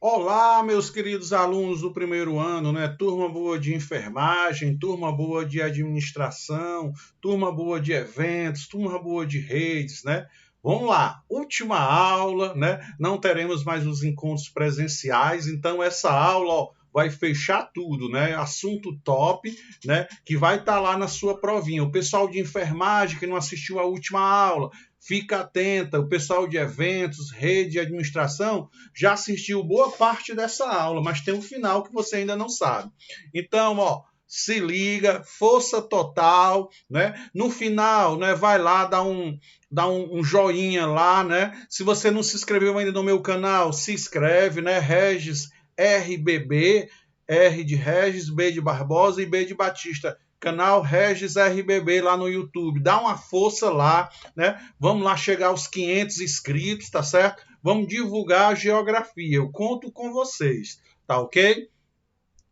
Olá, meus queridos alunos do primeiro ano, né? Turma boa de enfermagem, turma boa de administração, turma boa de eventos, turma boa de redes, né? Vamos lá, última aula, né? Não teremos mais os encontros presenciais, então essa aula, ó, vai fechar tudo, né? Assunto top, né? Que vai estar lá na sua provinha. O pessoal de enfermagem que não assistiu à última aula, fica atenta. O pessoal de eventos, rede e administração já assistiu boa parte dessa aula, mas tem um final que você ainda não sabe. Então, ó, se liga, força total, né? No final, né, vai lá dar um joinha lá, né? Se você não se inscreveu ainda no meu canal, se inscreve, né? Regis RBB, R de Regis, B de Barbosa e B de Batista. Canal Regis RBB lá no YouTube. Dá uma força lá, né? Vamos lá chegar aos 500 inscritos, tá certo? Vamos divulgar a geografia. Eu conto com vocês, tá ok?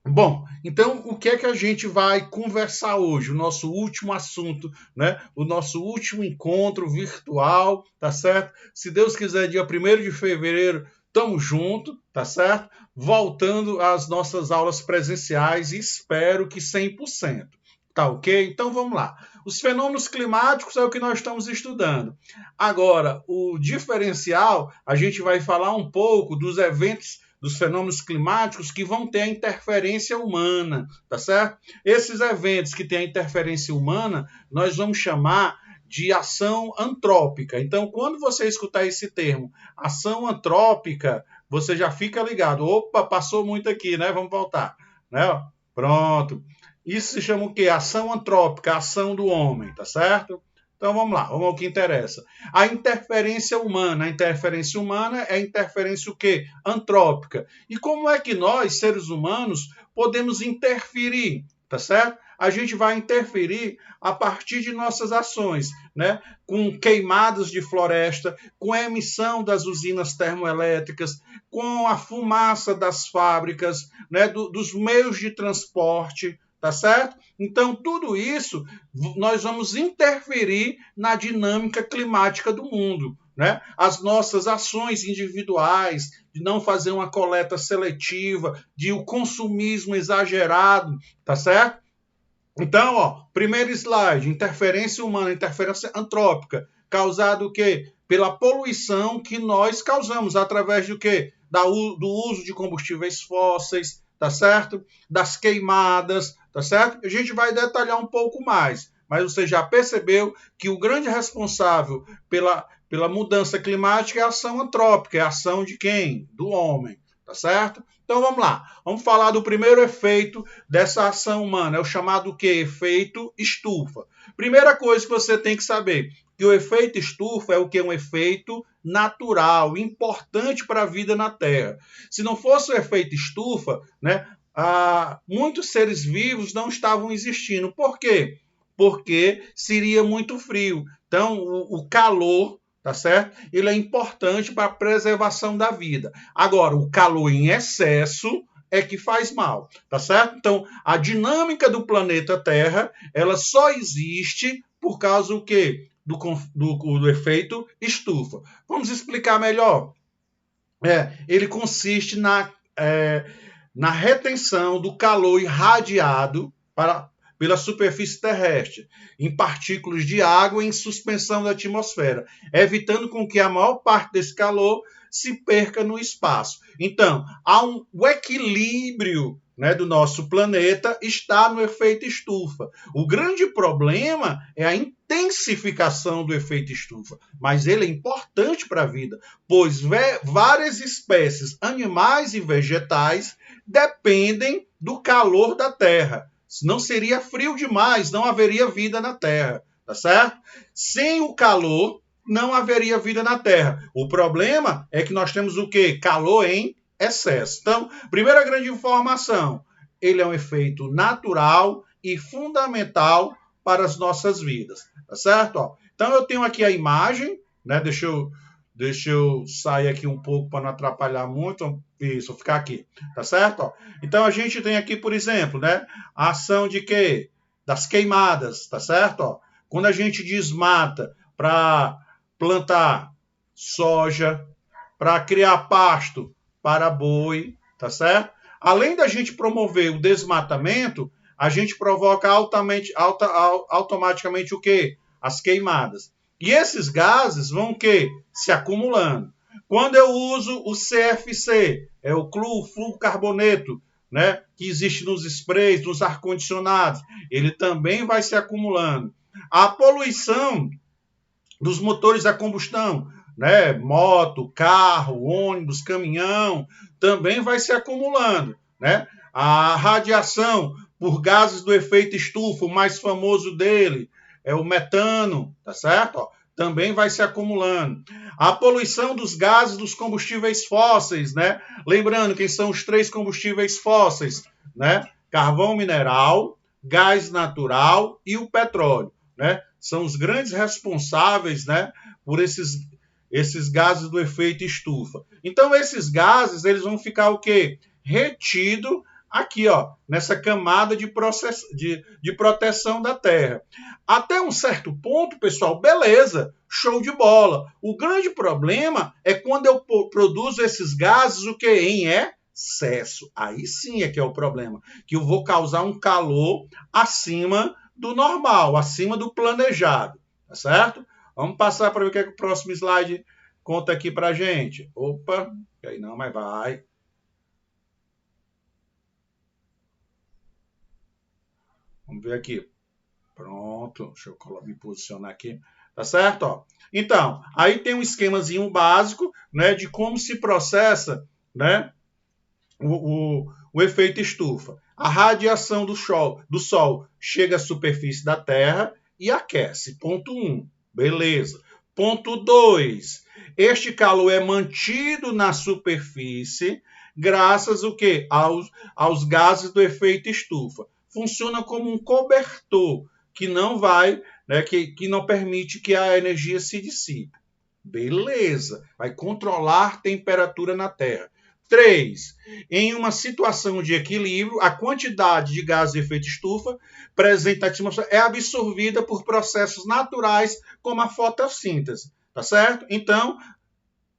Bom, então o que é que a gente vai conversar hoje? O nosso último assunto, né? O nosso último encontro virtual, tá certo? Se Deus quiser, dia 1º de fevereiro, tamo junto, tá certo? Voltando às nossas aulas presenciais, espero que 100%. Tá ok? Então vamos lá. Os fenômenos climáticos é o que nós estamos estudando. Agora, o diferencial, a gente vai falar um pouco dos eventos, dos fenômenos climáticos que vão ter a interferência humana, tá certo? Esses eventos que têm a interferência humana, nós vamos chamar de ação antrópica. Então, quando você escutar esse termo, ação antrópica, você já fica ligado. Opa, passou muito aqui, né? Vamos voltar, né? Pronto. Isso se chama o quê? Ação antrópica, ação do homem, tá certo? Então vamos lá, vamos ao que interessa. A interferência humana. A interferência humana é a interferência o quê? Antrópica. E como é que nós, seres humanos, podemos interferir, tá certo? A gente vai interferir a partir de nossas ações, né? Com queimadas de floresta, com a emissão das usinas termoelétricas, com a fumaça das fábricas, né? Dos meios de transporte, tá certo? Então, tudo isso nós vamos interferir na dinâmica climática do mundo, né? As nossas ações individuais, de não fazer uma coleta seletiva, de o consumismo exagerado, tá certo? Então, ó, primeiro slide, interferência humana, interferência antrópica, causado o quê? Pela poluição que nós causamos através do quê? Do uso de combustíveis fósseis, tá certo? Das queimadas, tá certo? A gente vai detalhar um pouco mais, mas você já percebeu que o grande responsável pela mudança climática é a ação antrópica, é a ação de quem? Do homem, tá certo? Então vamos lá, vamos falar do primeiro efeito dessa ação humana, é o chamado que? Efeito estufa. Primeira coisa que você tem que saber, que o efeito estufa é o que? Um efeito natural, importante para a vida na Terra. Se não fosse o efeito estufa, né, muitos seres vivos não estavam existindo. Por quê? Porque seria muito frio. Então, o calor, tá certo? Ele é importante para a preservação da vida. Agora, o calor em excesso é que faz mal, tá certo? Então, a dinâmica do planeta Terra, ela só existe por causa do quê? Do efeito estufa. Vamos explicar melhor? Ele consiste na retenção do calor irradiado pela superfície terrestre, em partículas de água em suspensão da atmosfera, evitando com que a maior parte desse calor se perca no espaço. Então, o equilíbrio, né, do nosso planeta está no efeito estufa. O grande problema é a intensificação do efeito estufa, mas ele é importante para a vida, pois várias espécies animais e vegetais dependem do calor da Terra. Não seria frio demais, não haveria vida na Terra, tá certo? Sem o calor, não haveria vida na Terra. O problema é que nós temos o quê? Calor em excesso. Então, primeira grande informação, ele é um efeito natural e fundamental para as nossas vidas, tá certo? Ó, então, eu tenho aqui a imagem, né? Deixa eu sair aqui um pouco para não atrapalhar muito. Isso, vou ficar aqui, tá certo? Ó, então, a gente tem aqui, por exemplo, né, a ação de quê? Das queimadas, tá certo? Ó, quando a gente desmata para plantar soja, para criar pasto para boi, tá certo? Além da gente promover o desmatamento, a gente provoca automaticamente o quê? As queimadas. E esses gases vão o quê? Se acumulando. Quando eu uso o CFC, é o clorofluorcarboneto, né, que existe nos sprays, nos ar-condicionados, ele também vai se acumulando. A poluição dos motores a combustão, né, moto, carro, ônibus, caminhão, também vai se acumulando, né? A radiação por gases do efeito estufa, o mais famoso dele é o metano, tá certo? Ó, também vai se acumulando. A poluição dos gases dos combustíveis fósseis, né? Lembrando quem são os 3 combustíveis fósseis, né? Carvão mineral, gás natural e o petróleo, né? São os grandes responsáveis, né, por esses gases do efeito estufa. Então, esses gases, eles vão ficar o quê? Retido aqui, ó, nessa camada de proteção da Terra. Até um certo ponto, pessoal, beleza, show de bola. O grande problema é quando eu produzo esses gases, o quê? Em excesso. Aí sim é que é o problema, que eu vou causar um calor acima do normal, acima do planejado, tá certo? Vamos passar para ver o que é que o próximo slide conta aqui para a gente. Opa, aí não, mas vai. Vamos ver aqui. Pronto, deixa eu me posicionar aqui. Tá certo? Ó. Então, aí tem um esquemazinho básico, né, de como se processa, né, o efeito estufa. A radiação do Sol chega à superfície da Terra e aquece. Ponto 1. Beleza. Ponto 2. Este calor é mantido na superfície graças ao quê? Aos gases do efeito estufa. Funciona como um cobertor que não vai, né, que não permite que a energia se dissipe. Beleza. Vai controlar a temperatura na Terra. 3. Em uma situação de equilíbrio, a quantidade de gás de efeito estufa presente na atmosfera é absorvida por processos naturais, como a fotossíntese. Tá certo? Então,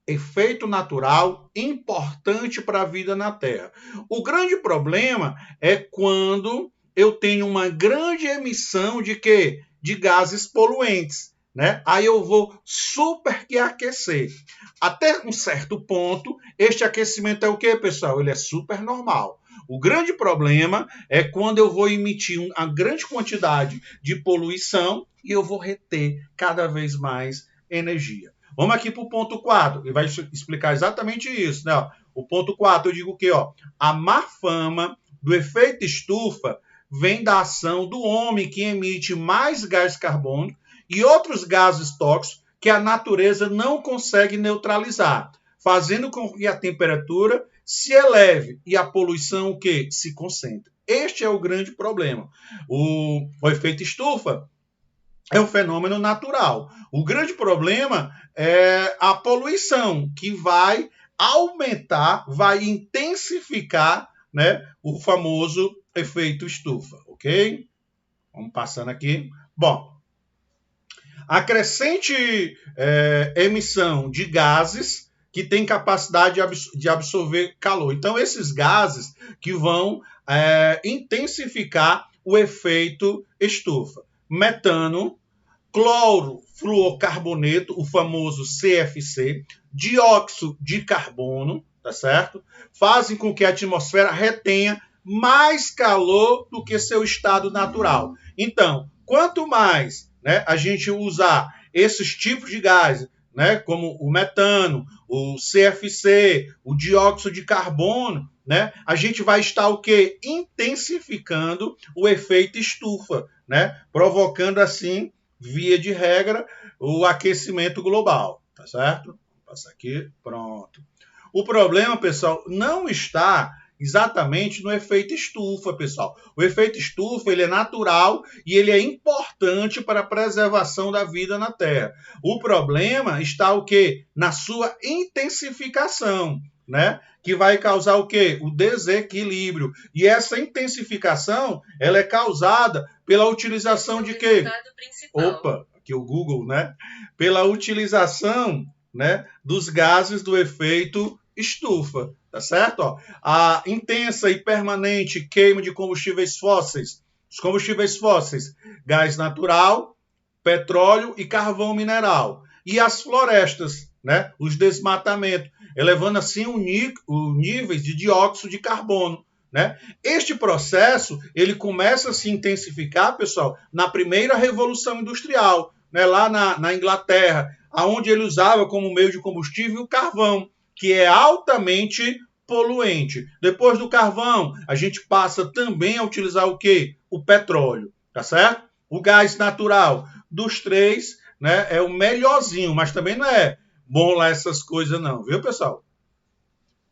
efeito natural importante para a vida na Terra. O grande problema é quando eu tenho uma grande emissão de quê? De gases poluentes. Né? Aí eu vou superaquecer. Até um certo ponto, este aquecimento é o que, pessoal? Ele é super normal. O grande problema é quando eu vou emitir uma grande quantidade de poluição e eu vou reter cada vez mais energia. Vamos aqui para o ponto 4, e vai explicar exatamente isso. Né? O ponto 4, eu digo o quê? A má fama do efeito estufa vem da ação do homem que emite mais gás carbônico e outros gases tóxicos que a natureza não consegue neutralizar, fazendo com que a temperatura se eleve e a poluição o quê? Se concentre. Este é o grande problema. O efeito estufa é um fenômeno natural. O grande problema é a poluição, que vai aumentar, vai intensificar, né, o famoso efeito estufa, ok? Vamos passando aqui. Bom, a crescente emissão de gases que tem capacidade de absorver calor. Então, esses gases que vão intensificar o efeito estufa. Metano, clorofluorcarboneto, o famoso CFC, dióxido de carbono, tá certo? Fazem com que a atmosfera retenha mais calor do que seu estado natural. Então, quanto mais, né, a gente usar esses tipos de gases, né, como o metano, o CFC, o dióxido de carbono, né, a gente vai estar o quê? Intensificando o efeito estufa, né, provocando assim, via de regra, o aquecimento global, tá certo? Vou passar aqui, pronto. O problema, pessoal, não está exatamente no efeito estufa, pessoal. O efeito estufa, ele é natural e ele é importante para a preservação da vida na Terra. O problema está o quê? Na sua intensificação, né? Que vai causar o quê? O desequilíbrio. E essa intensificação, ela é causada pela utilização de quê? Opa, aqui o Google, né? Pela utilização, né, dos gases do efeito estufa, tá certo? Ó, a intensa e permanente queima de combustíveis fósseis. Os combustíveis fósseis, gás natural, petróleo e carvão mineral. E as florestas, né? Os desmatamentos, elevando assim o níveis de dióxido de carbono. Né? Este processo ele começa a se intensificar, pessoal, na primeira Revolução Industrial, né? Lá na Inglaterra, onde ele usava como meio de combustível o carvão, que é altamente poluente. Depois do carvão, a gente passa também a utilizar o quê? O petróleo, tá certo? O gás natural. Dos três, né, é o melhorzinho, mas também não é bom lá essas coisas não, viu, pessoal?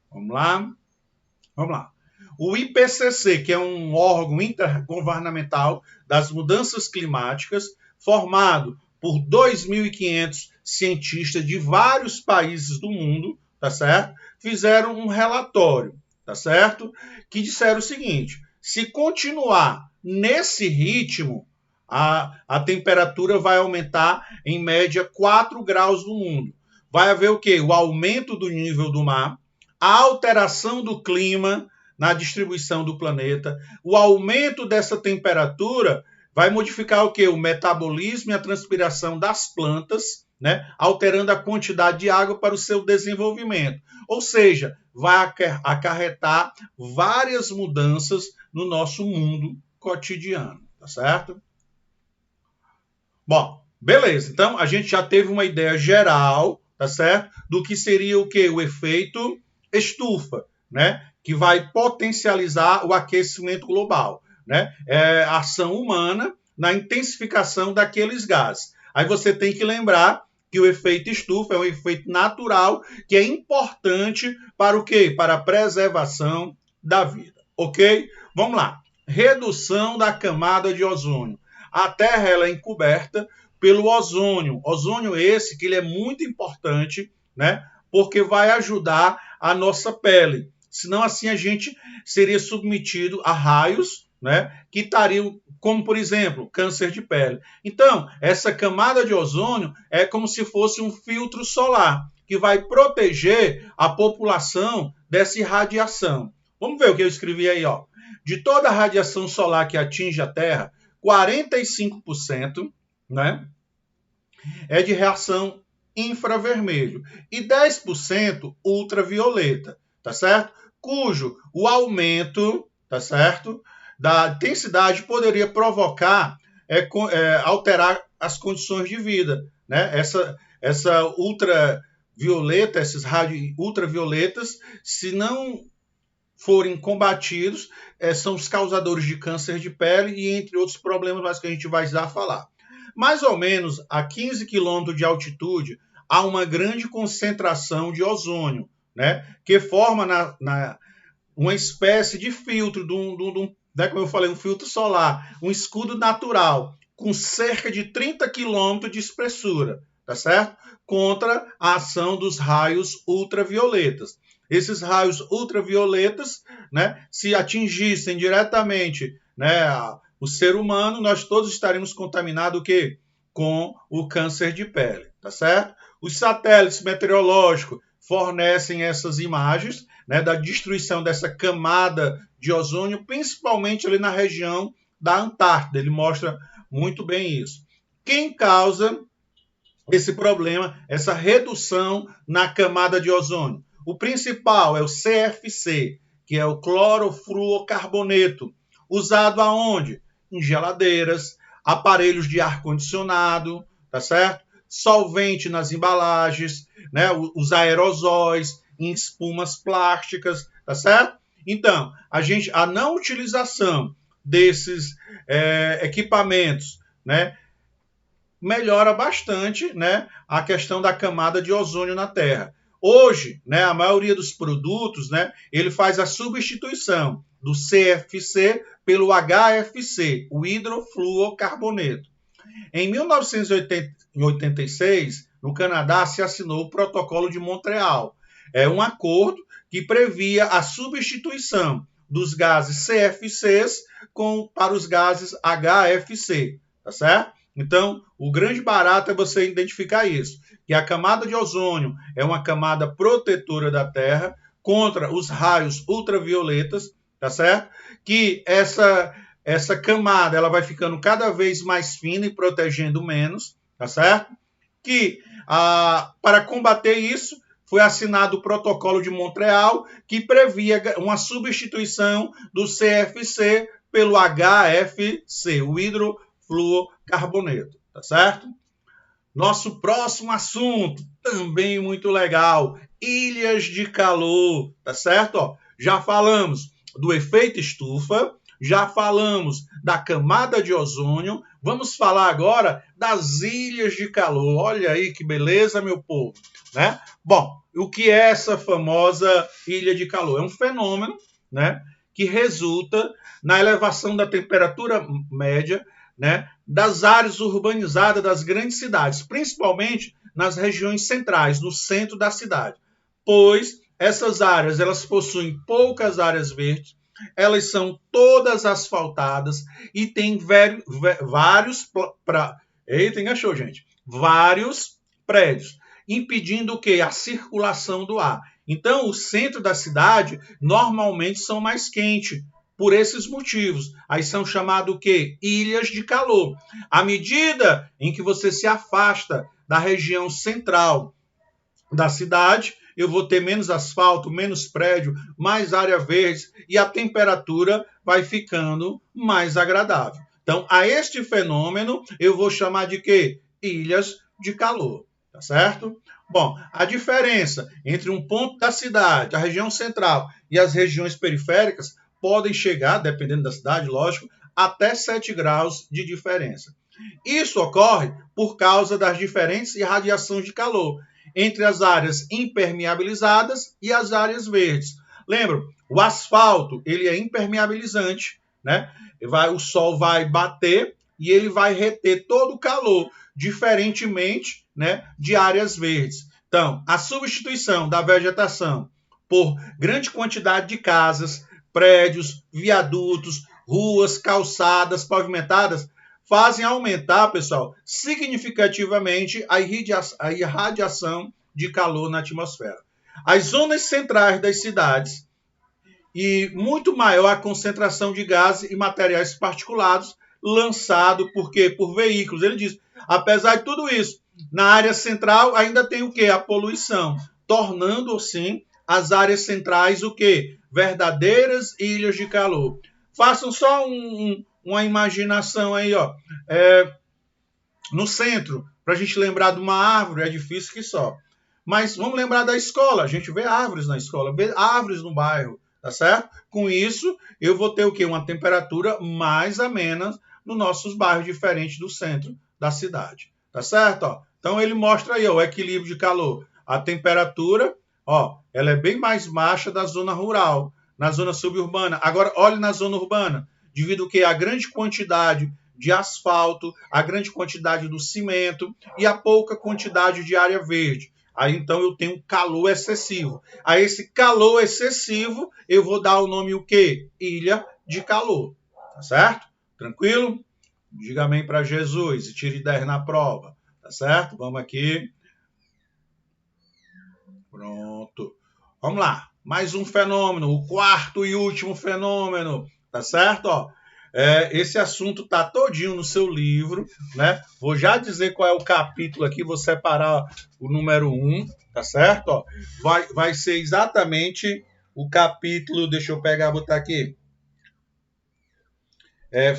Vamos lá. O IPCC, que é um órgão intergovernamental das mudanças climáticas, formado por 2.500 cientistas de vários países do mundo, tá certo? Fizeram um relatório, tá certo? Que disseram o seguinte: se continuar nesse ritmo, a temperatura vai aumentar em média 4 graus no mundo. Vai haver o quê? O aumento do nível do mar, a alteração do clima na distribuição do planeta, o aumento dessa temperatura vai modificar o quê? O metabolismo e a transpiração das plantas, né? Alterando a quantidade de água para o seu desenvolvimento. Ou seja, vai acarretar várias mudanças no nosso mundo cotidiano, tá certo? Bom, beleza. Então, a gente já teve uma ideia geral, tá certo? Do que seria o quê? O efeito estufa, né? Que vai potencializar o aquecimento global, né? É a ação humana na intensificação daqueles gases. Aí você tem que lembrar que o efeito estufa é um efeito natural que é importante para o quê? Para a preservação da vida, ok? Vamos lá. Redução da camada de ozônio. A Terra ela é encoberta pelo ozônio. Ozônio esse que ele é muito importante, né? Porque vai ajudar a nossa pele. Senão assim a gente seria submetido a raios, né? Que estariam, como por exemplo, câncer de pele. Então, essa camada de ozônio é como se fosse um filtro solar que vai proteger a população dessa irradiação. Vamos ver o que eu escrevi aí, ó. De toda a radiação solar que atinge a Terra, 45%, né, é de reação infravermelho e 10% ultravioleta, tá certo? Cujo o aumento, tá certo, da intensidade poderia provocar, alterar as condições de vida, né? Essa ultravioleta, esses raios ultravioletas, se não forem combatidos, são os causadores de câncer de pele e entre outros problemas mais que a gente vai já falar. Mais ou menos a 15 quilômetros de altitude há uma grande concentração de ozônio, né, que forma uma espécie de filtro, né, como eu falei, um filtro solar, um escudo natural, com cerca de 30 quilômetros de espessura, tá certo? Contra a ação dos raios ultravioletas. Esses raios ultravioletas, né, se atingissem diretamente, né, o ser humano, nós todos estaremos contaminados o quê? Com o câncer de pele, tá certo? Os satélites meteorológicos fornecem essas imagens, né, da destruição dessa camada de ozônio, principalmente ali na região da Antártida. Ele mostra muito bem isso. Quem causa esse problema, essa redução na camada de ozônio? O principal é o CFC, que é o clorofluorcarboneto, usado aonde? Em geladeiras, aparelhos de ar-condicionado, tá certo? Solvente nas embalagens, né? Os aerosóis, em espumas plásticas, tá certo? Então, a não utilização desses equipamentos, né, melhora bastante, né, a questão da camada de ozônio na Terra. Hoje, né, a maioria dos produtos, né, ele faz a substituição do CFC pelo HFC, o hidrofluorcarboneto. Em 1986, no Canadá, se assinou o Protocolo de Montreal. É um acordo que previa a substituição dos gases CFCs para os gases HFC, tá certo? Então, o grande barato é você identificar isso, que a camada de ozônio é uma camada protetora da Terra contra os raios ultravioletas, tá certo? Que essa camada ela vai ficando cada vez mais fina e protegendo menos, tá certo? Que para combater isso foi assinado o Protocolo de Montreal, que previa uma substituição do CFC pelo HFC, o hidrofluorocarboneto, tá certo? Nosso próximo assunto, também muito legal, ilhas de calor, tá certo? Ó, já falamos do efeito estufa, já falamos da camada de ozônio, vamos falar agora das ilhas de calor. Olha aí que beleza, meu povo, né? Bom, o que é essa famosa ilha de calor? É um fenômeno, né, que resulta na elevação da temperatura média, né, das áreas urbanizadas das grandes cidades, principalmente nas regiões centrais, no centro da cidade, pois essas áreas elas possuem poucas áreas verdes, elas são todas asfaltadas e tem vários enganchou, gente, vários prédios, impedindo o quê? A circulação do ar. Então, o centro da cidade normalmente são mais quentes, por esses motivos. Aí são chamados o quê? Ilhas de calor. À medida em que você se afasta da região central da cidade, eu vou ter menos asfalto, menos prédio, mais área verde e a temperatura vai ficando mais agradável. Então, a este fenômeno eu vou chamar de quê? Ilhas de calor, tá certo? Bom, a diferença entre um ponto da cidade, a região central e as regiões periféricas podem chegar, dependendo da cidade, lógico, até 7 graus de diferença. Isso ocorre por causa das diferentes irradiações de calor entre as áreas impermeabilizadas e as áreas verdes. Lembra, o asfalto ele é impermeabilizante, né? O sol vai bater e ele vai reter todo o calor, diferentemente, né, de áreas verdes. Então, a substituição da vegetação por grande quantidade de casas, prédios, viadutos, ruas, calçadas pavimentadas fazem aumentar, pessoal, significativamente a irradiação de calor na atmosfera. As zonas centrais das cidades e muito maior a concentração de gases e materiais particulados lançado por quê? Por veículos. Ele diz, apesar de tudo isso, na área central ainda tem o quê? A poluição, tornando assim as áreas centrais o quê? Verdadeiras ilhas de calor. Façam só uma imaginação aí, ó. No centro, para a gente lembrar de uma árvore, é difícil que só. Mas vamos lembrar da escola. A gente vê árvores na escola, vê árvores no bairro, tá certo? Com isso, eu vou ter o quê? Uma temperatura mais amena nos nossos bairros, diferente do centro da cidade, tá certo? Ó, então, ele mostra aí ó, o equilíbrio de calor. A temperatura, ó, ela é bem mais baixa da zona rural, na zona suburbana. Agora, olhe na zona urbana, devido que a grande quantidade de asfalto, a grande quantidade do cimento e a pouca quantidade de área verde. Aí, então, eu tenho calor excessivo. A esse calor excessivo, eu vou dar o nome o quê? Ilha de calor. Tá certo? Tranquilo? Diga amém para Jesus e tire 10 na prova. Tá certo? Vamos aqui. Pronto. Vamos lá. Mais um fenômeno, o quarto e último fenômeno. Tá certo? Ó, esse assunto está todinho no seu livro, né? Vou já dizer qual é o capítulo aqui, vou separar o número 1, tá certo? Ó, vai ser exatamente o capítulo, deixa eu pegar e botar aqui.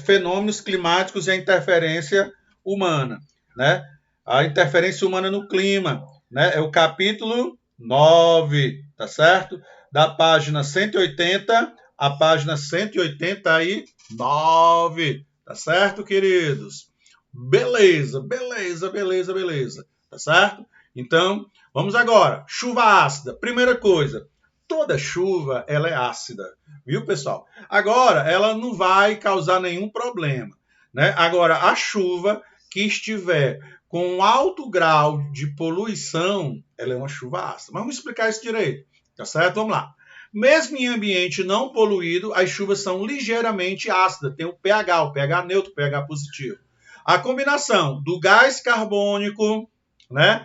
Fenômenos climáticos e a interferência humana, né? A interferência humana no clima, né? É o capítulo 9, tá certo? Da página 180 à página 189, tá certo, queridos? Beleza, beleza, beleza, beleza, tá certo? Então, vamos agora. Chuva ácida. Primeira coisa, toda chuva ela é ácida, viu, pessoal? Agora, ela não vai causar nenhum problema, né? Agora, a chuva que estiver com um alto grau de poluição, ela é uma chuva ácida. Mas vamos explicar isso direito, tá certo? Vamos lá. Mesmo em ambiente não poluído, as chuvas são ligeiramente ácidas, tem o pH neutro, o pH positivo. A combinação do gás carbônico, né,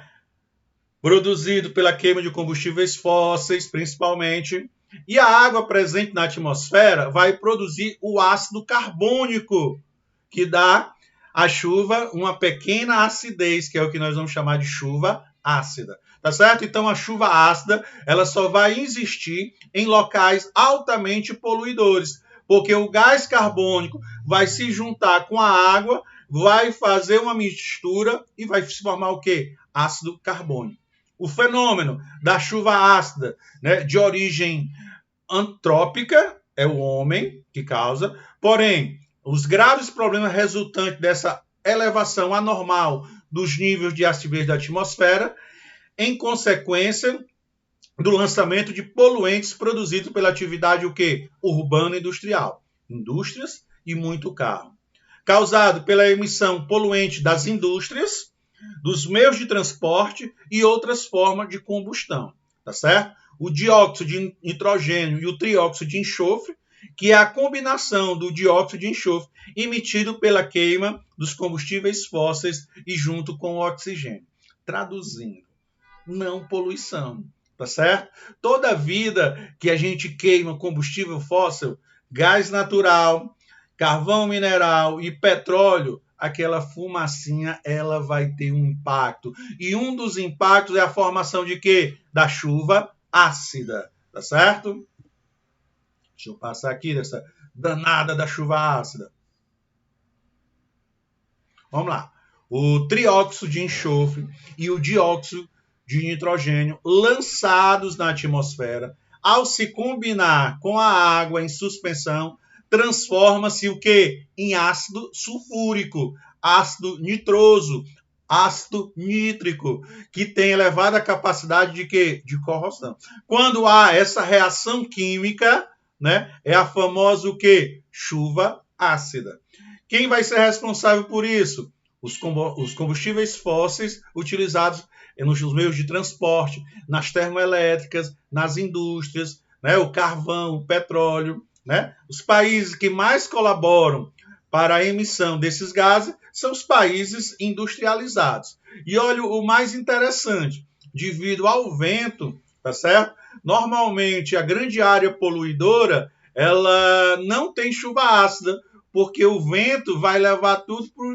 produzido pela queima de combustíveis fósseis, principalmente. E a água presente na atmosfera vai produzir o ácido carbônico, que dá à chuva uma pequena acidez, que é o que nós vamos chamar de chuva ácida. Tá certo? Então a chuva ácida, ela só vai existir em locais altamente poluidores, porque o gás carbônico vai se juntar com a água, vai fazer uma mistura e vai se formar o quê? Ácido carbônico. O fenômeno da chuva ácida, né, de origem antrópica, é o homem que causa, porém, os graves problemas resultantes dessa elevação anormal dos níveis de acidez da atmosfera, em consequência do lançamento de poluentes produzidos pela atividade o quê? Urbana e industrial. Indústrias e muito carro. Causado pela emissão poluente das indústrias, dos meios de transporte e outras formas de combustão, tá certo? O dióxido de nitrogênio e o trióxido de enxofre, que é a combinação do dióxido de enxofre emitido pela queima dos combustíveis fósseis e junto com o oxigênio. Traduzindo, não poluição, tá certo? Toda vida que a gente queima combustível fóssil, gás natural, carvão mineral e petróleo, aquela fumacinha, ela vai ter um impacto. E um dos impactos é a formação de quê? Da chuva ácida, tá certo? Deixa eu passar aqui dessa danada da chuva ácida. Vamos lá. O trióxido de enxofre e o dióxido de nitrogênio lançados na atmosfera, ao se combinar com a água em suspensão, transforma-se o quê? Em ácido sulfúrico, ácido nitroso, ácido nítrico, que tem elevada capacidade de quê? De corrosão. Quando há essa reação química, né, é a famosa o quê? Chuva ácida. Quem vai ser responsável por isso? Os combustíveis fósseis utilizados nos meios de transporte, nas termoelétricas, nas indústrias, né, o carvão, o petróleo. Né? Os países que mais colaboram para a emissão desses gases são os países industrializados. E olha o mais interessante, devido ao vento, tá certo? Normalmente a grande área poluidora, ela não tem chuva ácida, porque o vento vai levar tudo para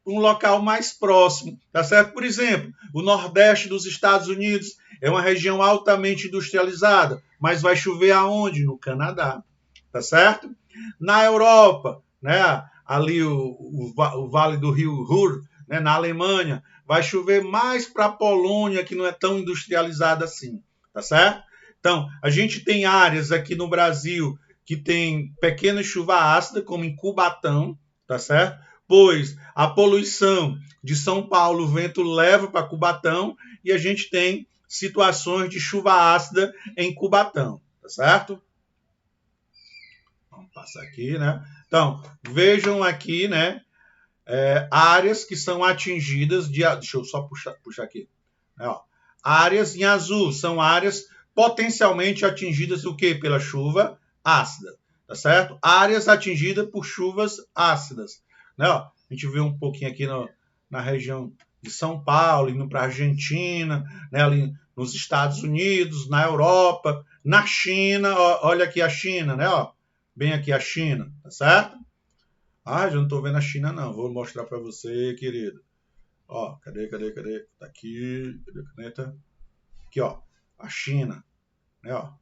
um local mais próximo, tá certo? Por exemplo, o Nordeste dos Estados Unidos é uma região altamente industrializada, mas vai chover aonde? No Canadá. Tá certo? Na Europa, né, ali o Vale do Rio Ruhr, né, na Alemanha, vai chover mais para a Polônia, que não é tão industrializada assim, tá certo? Então, a gente tem áreas aqui no Brasil que tem pequena chuva ácida, como em Cubatão, tá certo? Pois a poluição de São Paulo, o vento leva para Cubatão e a gente tem situações de chuva ácida em Cubatão, tá certo? Vamos passar aqui, né? Então, vejam aqui, né? Áreas que são atingidas de... Deixa eu só puxar aqui. Ó, áreas em azul são áreas potencialmente atingidas o quê? Pela chuva ácida, tá certo? Áreas atingidas por chuvas ácidas. Né? Ó, a gente vê um pouquinho aqui na região de São Paulo, indo para a Argentina, né? Ali nos Estados Unidos, na Europa, na China. Ó, olha aqui a China, né? Ó, bem aqui a China, tá certo? Ah, já não estou vendo a China, não. Vou mostrar para você, querido. Ó, cadê? Tá aqui. Cadê a caneta? Aqui, ó. A China. Né, ó.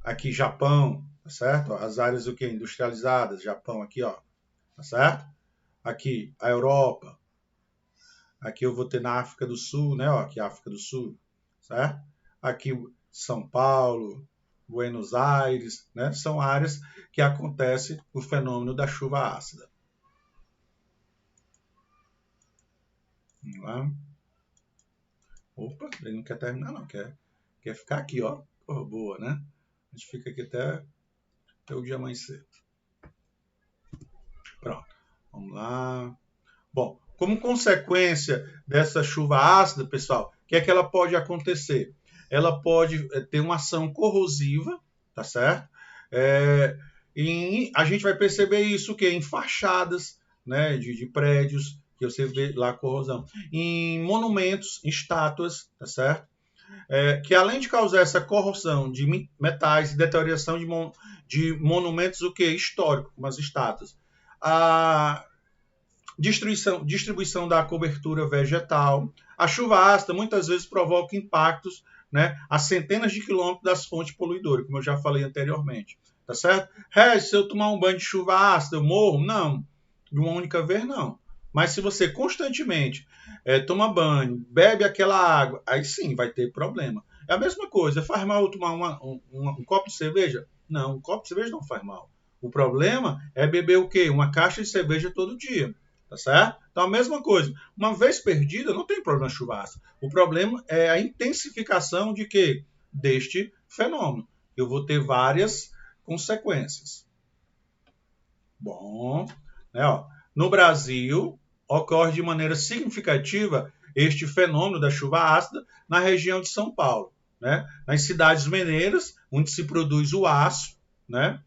Aqui, Japão. Tá certo? Ó, as áreas o quê? Industrializadas. Japão aqui, ó. Tá certo? Aqui, a Europa. Aqui eu vou ter na África do Sul, né? Ó, aqui, África do Sul. Certo? Aqui, São Paulo. Buenos Aires, né? São áreas que acontece o fenômeno da chuva ácida. Vamos lá. Opa, ele não quer terminar, não. Quer ficar aqui, ó. Oh, boa, né? A gente fica aqui até o dia amanhecer. Pronto. Vamos lá. Bom, como consequência dessa chuva ácida, pessoal, o que é que ela pode acontecer? Ela pode ter uma ação corrosiva, tá certo? E a gente vai perceber isso que em fachadas, né, de prédios que você vê lá a corrosão. Em monumentos, em estátuas, tá certo? Que além de causar essa corrosão de metais e deterioração de monumentos o quê? Históricos, como as estátuas. A distribuição da cobertura vegetal. A chuva ácida muitas vezes provoca impactos, né, a centenas de quilômetros das fontes poluidoras, como eu já falei anteriormente. Tá certo? Se eu tomar um banho de chuva ácida, eu morro? Não. De uma única vez, não. Mas se você constantemente toma banho, bebe aquela água, aí sim vai ter problema. É a mesma coisa. Faz mal eu tomar um copo de cerveja? Não, um copo de cerveja não faz mal. O problema é beber o quê? Uma caixa de cerveja todo dia. Tá certo? Então, a mesma coisa. Uma vez perdida, não tem problema chuva ácida. O problema é a intensificação de quê? Deste fenômeno. Eu vou ter várias consequências. Bom, né, ó, no Brasil, ocorre de maneira significativa este fenômeno da chuva ácida na região de São Paulo, né? Nas cidades mineiras, onde se produz o aço, né?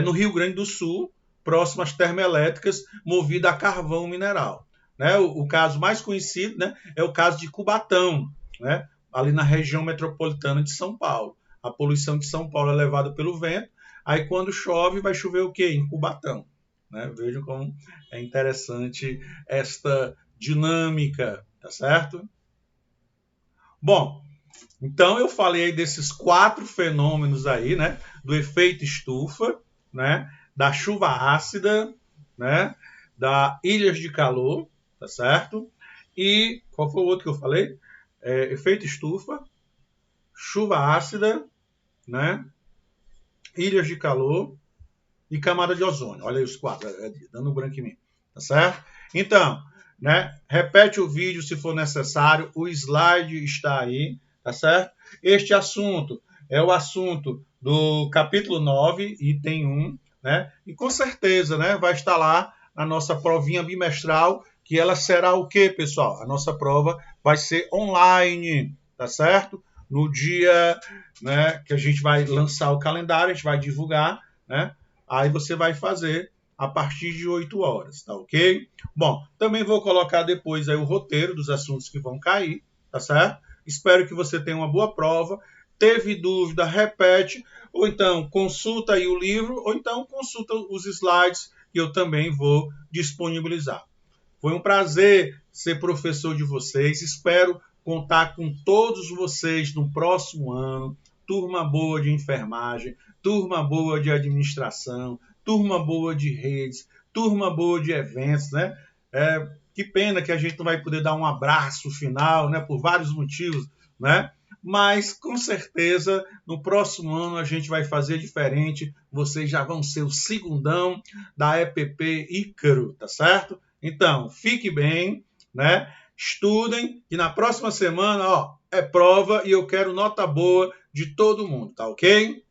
No Rio Grande do Sul, próximo às termoelétricas, movida a carvão mineral. Né? O caso mais conhecido, né, é o caso de Cubatão, né? Ali na região metropolitana de São Paulo. A poluição de São Paulo é levada pelo vento, aí quando chove, vai chover o quê? Em Cubatão. Né? Vejam como é interessante esta dinâmica, tá certo? Bom, então eu falei desses 4 fenômenos aí, né? Do efeito estufa, né? Da chuva ácida, né? Da ilhas de calor, tá certo? E qual foi o outro que eu falei? Efeito estufa, chuva ácida, né? Ilhas de calor e camada de ozônio. Olha aí os 4, dando um branco em mim, tá certo? Então, né? Repete o vídeo se for necessário, o slide está aí, tá certo? Este assunto é o assunto do capítulo 9, item 1, né? E com certeza, né, vai estar lá na nossa provinha bimestral, que ela será o quê, pessoal? A nossa prova vai ser online, tá certo? No dia, né, que a gente vai lançar o calendário, a gente vai divulgar, né? Aí você vai fazer a partir de 8 horas, tá ok? Bom, também vou colocar depois aí o roteiro dos assuntos que vão cair, tá certo? Espero que você tenha uma boa prova. Teve dúvida, repete, ou então consulta aí o livro, ou então consulta os slides que eu também vou disponibilizar. Foi um prazer ser professor de vocês. Espero contar com todos vocês no próximo ano. Turma boa de enfermagem, turma boa de administração, turma boa de redes, turma boa de eventos, né? Que pena que a gente não vai poder dar um abraço final, né? Por vários motivos, né? Mas, com certeza, no próximo ano a gente vai fazer diferente. Vocês já vão ser o segundão da EPP Ícaro, tá certo? Então, fique bem, né? Estudem, e na próxima semana, ó, é prova e eu quero nota boa de todo mundo, tá ok?